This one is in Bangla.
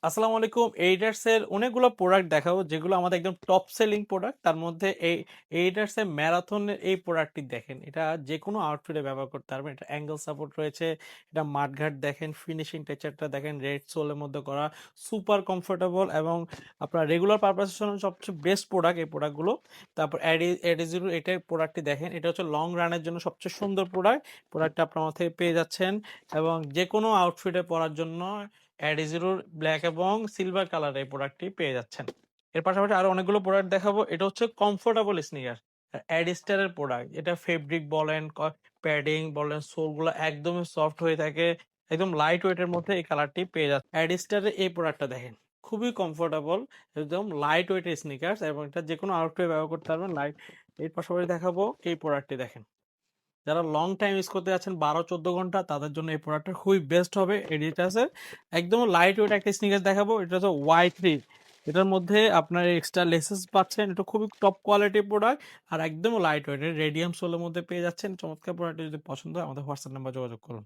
আসসালামু আলাইকুম। এইডার্স এর অনেকগুলো প্রোডাক্ট দেখাবো যেগুলো আমাদের একদম টপ সেলিং প্রোডাক্ট। তার মধ্যে এইডার্স এর ম্যারাথনের এই প্রোডাক্টটি দেখেন। এটা যেকোনো আউটফিটে ব্যবহার করতে পারবেন। এটা অ্যাঙ্গেল সাপোর্ট রয়েছে। এটা মাডগার্ড দেখেন, ফিনিশিং টেক্সচারটা দেখেন, রেড সোলের মধ্যে করা, সুপার কমফোর্টেবল এবং আপনার রেগুলার পারপাসের জন্য সবচেয়ে বেস্ট প্রোডাক্ট এই প্রোডাক্টগুলো। তারপর এডিজিরো এটার প্রোডাক্টটি দেখেন। এটা হচ্ছে লং রানের জন্য সবচেয়ে সুন্দর প্রোডাক্ট। প্রোডাক্টটা আপনার আমার থেকে পেয়ে যাচ্ছেন এবং যেকোনো আউটফিটে পরার জন্য অ্যাডিজিরোর ব্ল্যাক এবং সিলভার কালার এই প্রোডাক্টটি পেয়ে যাচ্ছেন। এর পাশাপাশি আরো অনেকগুলো প্রোডাক্ট দেখাবো। এটা হচ্ছে কমফোর্টেবল স্নিকার, অ্যাডিস্টারের প্রোডাক্ট। এটা ফেব্রিক বলেন, প্যাডিং বলেন, সোল গুলো একদমই সফট হয়ে থাকে, একদম লাইট ওয়েটের মধ্যে এই কালারটি পেয়ে যাচ্ছে। অ্যাডিস্টারের এই প্রোডাক্টটা দেখেন, খুবই কমফোর্টেবল, একদম লাইট ওয়েটের স্নিকার্স এবং এটা যে কোনো আউটফিটে ব্যবহার করতে পারবেন। লাইট এর পাশাপাশি দেখাবো এই প্রোডাক্টটি দেখেন। যারা লং টাইম ইউজ করতে যাচ্ছেন 12-14 ঘন্টা, তাদের জন্য এই প্রোডাক্টটা খুবই বেস্ট হবে। এডিটাসের একদম লাইট ওয়েট একটা স্নিকার দেখাবো। এটা হচ্ছে Y3। এটার মধ্যে আপনার এক্সট্রা লেসেস পাচ্ছেন। এটা খুবই টপ কোয়ালিটি প্রোডাক্ট আর একদম লাইট ওয়েট, রেডিয়াম সোলের মধ্যে পেয়ে যাচ্ছেন। চমৎকার প্রোডাক্টটি যদি পছন্দ হয় আমাদের হোয়াটসঅ্যাপ নাম্বার যোগাযোগ করুন।